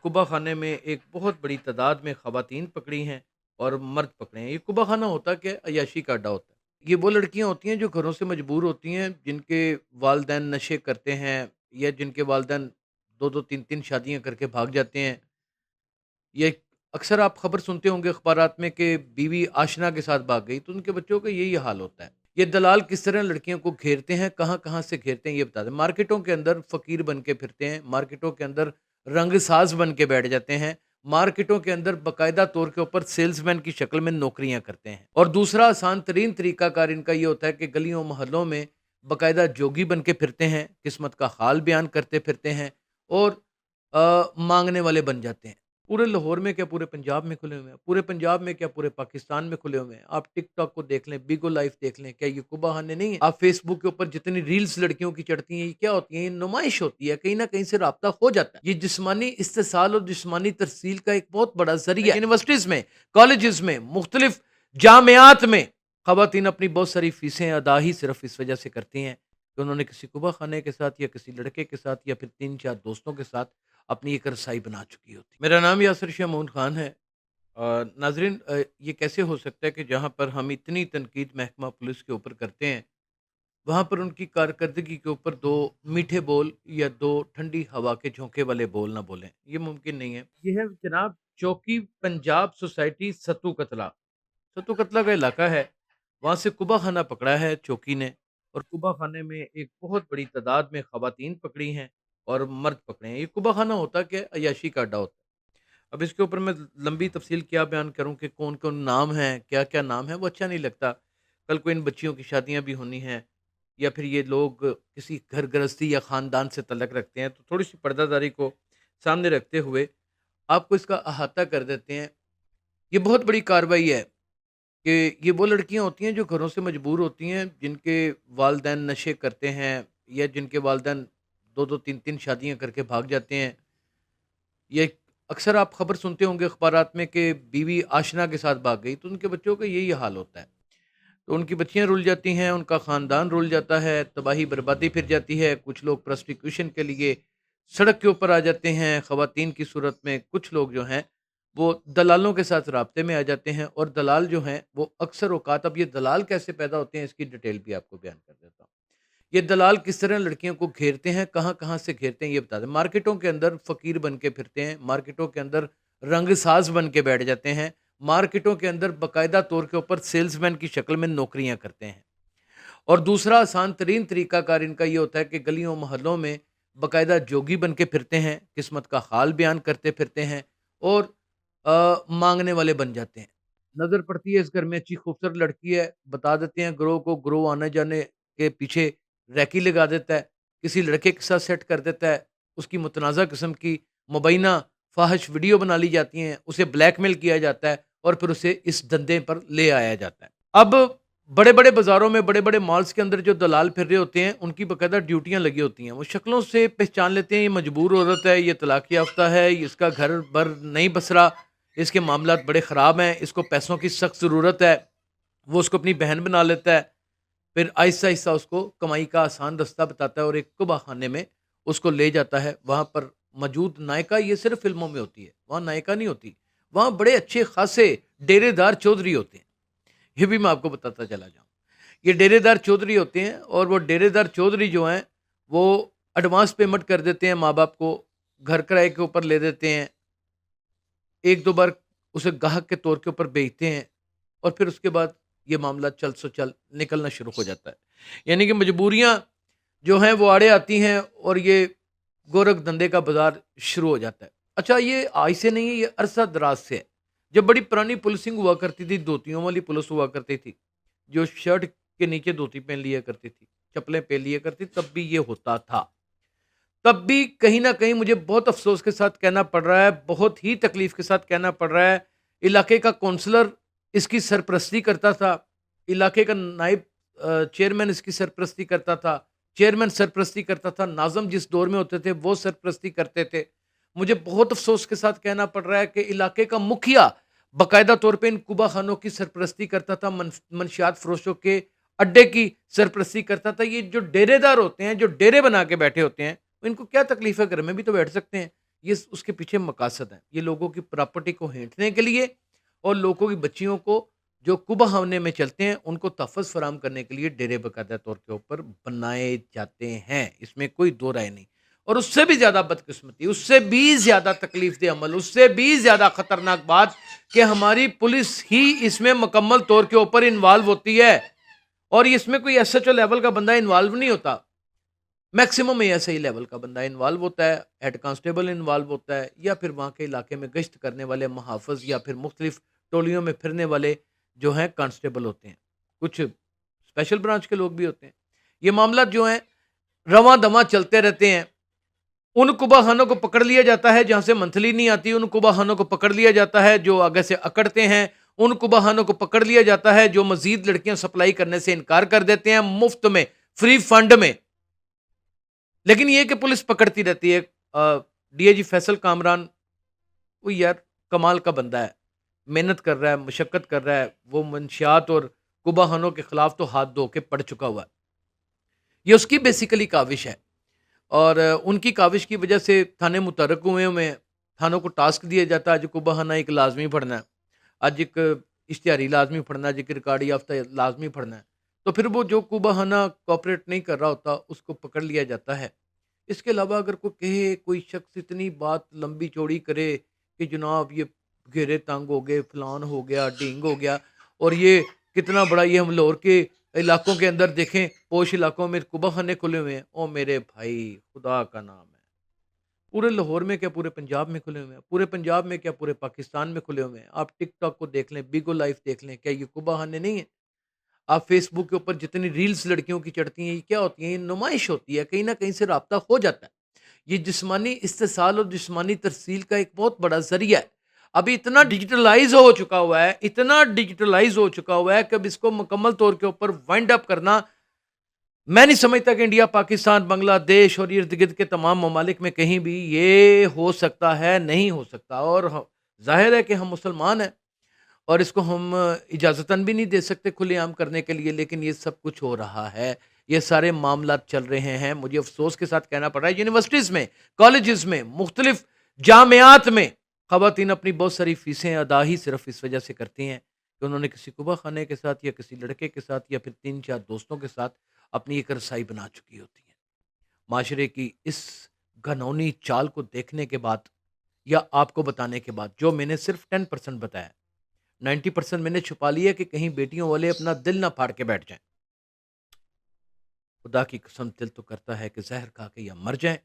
कुबा खाने में एक बहुत बड़ी तादाद में ख़वातीन पकड़ी हैं और मर्द पकड़े हैं। ये कुबा खाना होता क्या है? अय्याशी का अड्डा होता है। ये वो लड़कियां होती हैं जो घरों से मजबूर होती हैं, जिनके वालिदैन नशे करते हैं या जिनके वालिदैन दो दो तीन तीन शादियां करके भाग जाते हैं। ये अक्सर आप खबर सुनते होंगे अखबारात में कि बीवी आशना के साथ भाग गई, तो उनके बच्चों का यही हाल होता है। ये दलाल किस तरह लड़कियों को घेरते हैं, कहाँ कहाँ से घेरते हैं, ये बता दें। मार्केटों के अंदर फ़कीर बन के फिरते हैं, मार्केटों के अंदर रंगसाज बन के बैठ जाते हैं, मार्केटों के अंदर बाकायदा तौर के ऊपर सेल्समैन की शक्ल में नौकरियां करते हैं। और दूसरा आसान तरीन तरीकाकार इनका ये होता है कि गलियों मोहल्लों में बाकायदा जोगी बन के फिरते हैं, किस्मत का हाल बयान करते फिरते हैं और मांगने वाले बन जाते हैं। पूरे लाहौर में क्या पूरे पंजाब में खुले हुए हैं, पूरे पंजाब में क्या पूरे पाकिस्तान में खुले हुए हैं। आप टिकटॉक को देख लें, बिगो लाइफ देख लें, क्या ये कुबाहाने नहीं है? आप फेसबुक के ऊपर जितनी रील्स लड़कियों की चढ़ती हैं, ये क्या होती हैं? ये नुमाइश होती है, कहीं ना कहीं से राब्ता हो जाता है। ये जिस्मानी इस्तेसाल और जिस्मानी तरसील का एक बहुत बड़ा जरिया है। यूनिवर्सिटीज में, कॉलेजेस में, मुख्तलिफ जामियात में खवातीन अपनी बहुत सारी फीसें अदा ही सिर्फ इस वजह से करती हैं कि उन्होंने किसी कुबा खाने के साथ या किसी लड़के के साथ या फिर तीन चार दोस्तों के साथ अपनी एक रसाई बना चुकी होती। मेरा नाम यासिर शाह मोहन खान है। नाजरीन, ये कैसे हो सकता है कि जहाँ पर हम इतनी तनकीद महकमा पुलिस के ऊपर करते हैं, वहाँ पर उनकी कारकर्दगी के ऊपर दो मीठे बोल या दो ठंडी हवा के झोंके वाले बोल ना बोलें? ये मुमकिन नहीं है। ये है जनाब चौकी पंजाब सोसाइटी सत्तू कतला। सत्तू कतला का इलाका है, वहाँ से कुबा खाना पकड़ा है चौकी ने। और कुबा खाने में एक बहुत बड़ी तादाद में खवातीन पकड़ी हैं और मर्द पकड़े हैं। ये कुबा खाना होता क्या है? अय्याशी का अड्डा होता है। अब इसके ऊपर मैं लंबी तफसील क्या बयान करूँ कि कौन कौन नाम हैं, क्या क्या नाम है, वो अच्छा नहीं लगता। कल को इन बच्चियों की शादियाँ भी होनी हैं या फिर ये लोग किसी घर गृहस्थी या ख़ानदान से तल्लक रखते हैं, तो थोड़ी सी पर्दादारी को सामने रखते हुए आपको इसका अहाता कर देते हैं। ये बहुत बड़ी कार्रवाई है कि ये वो लड़कियां होती हैं जो घरों से मजबूर होती हैं, जिनके वालिदैन नशे करते हैं या जिनके वालिदैन दो दो तीन तीन शादियां करके भाग जाते हैं। ये अक्सर आप खबर सुनते होंगे अखबारात में कि बीवी आशना के साथ भाग गई, तो उनके बच्चों का यही हाल होता है। तो उनकी बच्चियां रुल जाती हैं, उनका ख़ानदान रुल जाता है, तबाही बर्बादी फिर जाती है। कुछ लोग प्रोस्टिट्यूशन के लिए सड़क के ऊपर आ जाते हैं ख़वातीन की सूरत में। कुछ लोग जो हैं वो दलालों के साथ राब्ते में आ जाते हैं और दलाल जो हैं वो अक्सर औकात, अब ये दलाल कैसे पैदा होते हैं इसकी डिटेल भी आपको बयान कर देता हूँ। ये दलाल किस तरह लड़कियों को घेरते हैं, कहाँ कहाँ से घेरते हैं, ये बता दें। मार्केटों के अंदर फ़कीर बन के फिरते हैं, मार्केटों के अंदर रंगसाज बन के बैठ जाते हैं, मार्केटों के अंदर बाकायदा तौर के ऊपर सेल्समैन की शक्ल में नौकरियां करते हैं। और दूसरा आसान तरीन तरीकाकार इनका ये होता है कि गलियों मोहल्लों में बाकायदा जोगी बन के फिरते हैं, किस्मत का हाल बयान करते फिरते हैं और मांगने वाले बन जाते हैं। नज़र पड़ती है इस घर में अच्छी खूबसूरत लड़की है, बता देते हैं ग्रोह को, ग्रोह आने जाने के पीछे रैकी लगा देता है, किसी लड़के के साथ सेट कर देता है, उसकी मुतनाज़ा किस्म की मुबैना फ़ाहिश वीडियो बना ली जाती हैं, उसे ब्लैकमेल किया जाता है और फिर उसे इस धंधे पर ले आया जाता है। अब बड़े-बड़े बाज़ारों में, बड़े-बड़े मॉल्स के अंदर जो दलाल फिर रहे होते हैं, उनकी बाकायदा ड्यूटियाँ लगी होती हैं। वो शक्लों से पहचान लेते हैं, ये मजबूर औरत है, ये तलाक याफ़्ता है, इसका घर-बर नहीं बस रहा, इसके मामलात बड़े ख़राब हैं, इसको पैसों की सख्त ज़रूरत है। वो उसको अपनी बहन बना लेता है, फिर आहिस्ता-आहिस्ता उसको कमाई का आसान रास्ता बताता है और एक कुबा खाने में उसको ले जाता है। वहाँ पर मौजूद नायिका ये सिर्फ़ फ़िल्मों में होती है, वहाँ नायिका नहीं होती। वहाँ बड़े अच्छे ख़ासे डेरेदार चौधरी होते हैं। ये भी मैं आपको बताता चला जाऊँ। ये डेरेदार चौधरी होते हैं और वो डेरेदार चौधरी जो हैं, वो एडवांस पेमेंट कर देते हैं माँ-बाप को, घर किराए के ऊपर ले देते हैं, 1-2 बार उसे गाहक के तौर के ऊपर बेचते हैं और फिर उसके बाद ये मामला चल सो चल निकलना शुरू हो जाता है। यानी कि मजबूरियाँ जो हैं वो आड़े आती हैं और ये गोरख धंधे का बाज़ार शुरू हो जाता है। अच्छा, ये आज से नहीं है, ये अरसा दराज से है। जब बड़ी पुरानी पुलिसिंग हुआ करती थी, धोतियों वाली पुलिस हुआ करती थी, जो शर्ट के नीचे धोती पहन लिया करती थी, चप्पलें पहन लिया करती, तब भी ये होता था। तब भी कहीं न कहीं मुझे बहुत अफ़सोस के साथ कहना पड़ रहा है, बहुत ही तकलीफ़ के साथ कहना पड़ रहा है, इलाके का काउंसलर इसकी सरपरस्ती करता था, इलाके का नायब चेयरमैन इसकी सरपरस्ती करता था, चेयरमैन सरपरस्ती करता था, नाज़िम जिस दौर में होते थे वो सरपरस्ती करते थे। मुझे बहुत अफ़सोस के साथ कहना पड़ रहा है कि इलाके का मुखिया बाकायदा तौर पे इन कुबा खानों की सरपरस्ती करता था, मनशियात फ़रोशों के अड्डे की सरपरस्ती करता था। ये जो डेरेदार होते हैं, जो डेरे बना के बैठे होते हैं, इनको क्या तकलीफ़ है? घर में भी तो बैठ सकते हैं। یہ اس کے پیچھے مقاصد ہیں، یہ لوگوں کی پراپرٹی کو ہینٹنے کے لیے اور لوگوں کی بچیوں کو جو کبا ہونے میں چلتے ہیں ان کو تحفظ فراہم کرنے کے لیے ڈیرے باقاعدہ طور کے اوپر بنائے جاتے ہیں، اس میں کوئی دو رائے نہیں۔ اور اس سے بھی زیادہ بدقسمتی، اس سے بھی زیادہ تکلیف دہ عمل، اس سے بھی زیادہ خطرناک بات کہ ہماری پولیس ہی اس میں مکمل طور کے اوپر انوالو ہوتی ہے، اور اس میں کوئی ایس ایچ او لیول کا بندہ انوالو نہیں ہوتا، میکسیمم ایس آئی لیول کا بندہ انوالو ہوتا ہے، ہیڈ کانسٹیبل انوالو ہوتا ہے، یا پھر وہاں کے علاقے میں گشت کرنے والے محافظ یا پھر مختلف ٹولیوں میں پھرنے والے جو ہیں کانسٹیبل ہوتے ہیں، کچھ اسپیشل برانچ کے لوگ بھی ہوتے ہیں۔ یہ معاملات جو ہیں رواں دواں چلتے رہتے ہیں، ان کبا خانوں کو پکڑ لیا جاتا ہے جہاں سے منتھلی نہیں آتی، ان کبا خانوں کو پکڑ لیا جاتا ہے جو آگے سے اکڑتے ہیں، ان کبا خانوں کو پکڑ لیا جاتا ہے جو مزید لڑکیاں سپلائی کرنے سے انکار کر دیتے ہیں مفت میں، فری فنڈ میں۔ لیکن یہ کہ پولیس پکڑتی رہتی ہے۔ ڈی اے جی فیصل کامران وہ یار کمال کا بندہ ہے، محنت کر رہا ہے، مشقت کر رہا ہے، وہ منشیات اور کبا خانوں کے خلاف تو ہاتھ دھو کے پڑ چکا ہوا ہے، یہ اس کی بیسیکلی کاوش ہے، اور ان کی کاوش کی وجہ سے تھانے متحرک ہوئے میں تھانوں کو ٹاسک دیا جاتا ہے، آج کبا خانہ ایک لازمی پڑھنا ہے، آج ایک اشتہاری لازمی پڑھنا ہے، ایک ریکارڈ یافتہ لازمی پڑھنا ہے، تو پھر وہ جو کبا خانہ کوآپریٹ نہیں کر رہا ہوتا اس کو پکڑ لیا جاتا ہے۔ اس کے علاوہ اگر کوئی کہے، کوئی شخص اتنی بات لمبی چوڑی کرے کہ جناب یہ گھیرے تنگ ہو گئے، فلان ہو گیا، ڈینگ ہو گیا، اور یہ کتنا بڑا، یہ ہم لاہور کے علاقوں کے اندر دیکھیں پوش علاقوں میں کبا خانے کھلے ہوئے ہیں، او میرے بھائی خدا کا نام ہے، پورے لاہور میں کیا پورے پنجاب میں کھلے ہوئے ہیں، پورے پنجاب میں کیا پورے پاکستان میں کھلے ہوئے ہیں۔ آپ ٹک ٹاک کو دیکھ لیں، بیگو لائف دیکھ لیں، کیا یہ کبا خانے نہیں ہیں؟ آپ فیس بک کے اوپر جتنی ریلز لڑکیوں کی چڑھتی ہیں یہ کیا ہوتی ہیں؟ یہ نمائش ہوتی ہے، کہیں نہ کہیں سے رابطہ ہو جاتا ہے، یہ جسمانی استحصال اور جسمانی ترسیل کا ایک بہت بڑا ذریعہ ہے۔ ابھی اتنا ڈیجیٹلائز ہو چکا ہوا ہے، اتنا ڈیجیٹلائز ہو چکا ہوا ہے کہ اب اس کو مکمل طور کے اوپر وائنڈ اپ کرنا، میں نہیں سمجھتا کہ انڈیا، پاکستان، بنگلہ دیش اور ارد گرد کے تمام ممالک میں کہیں بھی یہ ہو سکتا ہے، نہیں ہو سکتا، اور ظاہر ہے کہ ہم مسلمان ہیں اور اس کو ہم اجازتاً بھی نہیں دے سکتے کھلے عام کرنے کے لیے، لیکن یہ سب کچھ ہو رہا ہے، یہ سارے معاملات چل رہے ہیں۔ مجھے افسوس کے ساتھ کہنا پڑ رہا ہے یونیورسٹیز میں، کالجز میں، مختلف جامعات میں خواتین اپنی بہت ساری فیسیں ادا ہی صرف اس وجہ سے کرتی ہیں کہ انہوں نے کسی کبا خانے کے ساتھ یا کسی لڑکے کے ساتھ یا پھر 3-4 دوستوں کے ساتھ اپنی ایک رسائی بنا چکی ہوتی ہیں۔ معاشرے کی اس گھنونی چال کو دیکھنے کے بعد یا آپ کو بتانے کے بعد، جو میں نے صرف 10% بتایا، 90% میں نے چھپا لیا کہ کہیں بیٹیوں والے اپنا دل نہ پھاڑ کے بیٹھ جائیں۔ خدا کی قسم دل تو کرتا ہے کہ زہر کھا کے یا مر جائیں،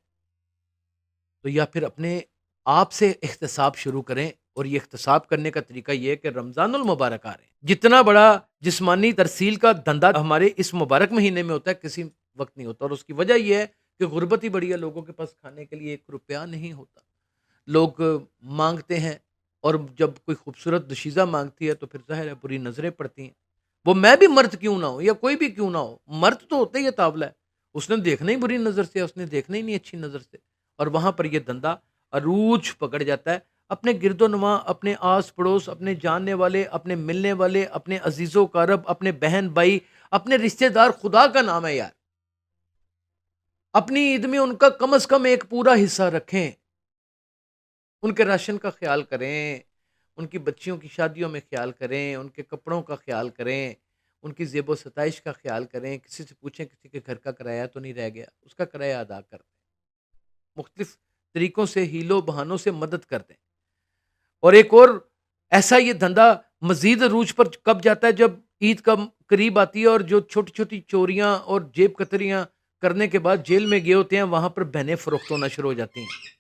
تو یا پھر اپنے آپ سے احتساب شروع کریں، اور یہ احتساب کرنے کا طریقہ یہ ہے کہ رمضان المبارک آ رہے ہیں، جتنا بڑا جسمانی ترسیل کا دھندا ہمارے اس مبارک مہینے میں ہوتا ہے کسی وقت نہیں ہوتا، اور اس کی وجہ یہ ہے کہ غربت ہی بڑی ہے، لوگوں کے پاس کھانے کے لیے 1 روپیہ نہیں ہوتا، لوگ مانگتے ہیں، اور جب کوئی خوبصورت دوشیزہ مانگتی ہے تو پھر ظاہر ہے بری نظریں پڑتی ہیں، وہ میں بھی مرد کیوں نہ ہوں یا کوئی بھی کیوں نہ ہو، مرد تو ہوتا ہی ہے تابلہ ہے، اس نے دیکھنا ہی بری نظر سے، اس نے دیکھنا ہی نہیں اچھی نظر سے، اور وہاں پر یہ دھندا عروج پکڑ جاتا ہے۔ اپنے گرد و نواں، اپنے آس پڑوس، اپنے جاننے والے، اپنے ملنے والے، اپنے عزیز و اقارب، اپنے بہن بھائی، اپنے رشتہ دار، خدا کا نام ہے یار، اپنی عید میں ان کا کم از کم ایک پورا حصہ رکھیں، ان کے راشن کا خیال کریں، ان کی بچیوں کی شادیوں میں خیال کریں، ان کے کپڑوں کا خیال کریں، ان کی زیب و ستائش کا خیال کریں، کسی سے پوچھیں کسی کے گھر کا کرایہ تو نہیں رہ گیا، اس کا کرایہ ادا کر دیں، مختلف طریقوں سے، ہیلوں بہانوں سے مدد کر دیں۔ اور ایک اور ایسا یہ دھندا مزید عروج پر کب جاتا ہے جب عید کا قریب آتی ہے، اور جو چھوٹی چھوٹی چوریاں اور جیب کتریاں کرنے کے بعد جیل میں گئے ہوتے ہیں، وہاں پر بہنیں فروخت ہونا شروع ہو جاتی ہیں۔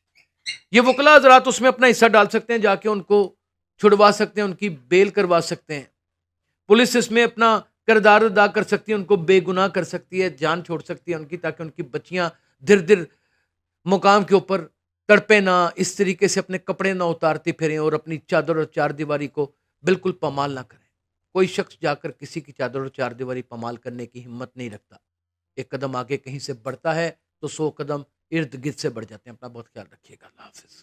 یہ وکلا حضرات اس میں اپنا حصہ ڈال سکتے ہیں، جا کے ان کو چھڑوا سکتے ہیں، ان کی بیل کروا سکتے ہیں، پولیس اس میں اپنا کردار ادا کر سکتی ہے، ان کو بے گناہ کر سکتی ہے، جان چھوڑ سکتی ہے ان کی، تاکہ ان کی بچیاں دھر دھر مقام کے اوپر تڑپے نہ، اس طریقے سے اپنے کپڑے نہ اتارتی پھریں، اور اپنی چادر اور چار دیواری کو بالکل پامال نہ کریں۔ کوئی شخص جا کر کسی کی چادر اور چار دیواری پامال کرنے کی ہمت نہیں رکھتا، ایک قدم آگے کہیں سے بڑھتا ہے تو 100 قدم ارد گرد سے بڑھ جاتے ہیں۔ اپنا بہت خیال رکھیے گا، اللہ حافظ۔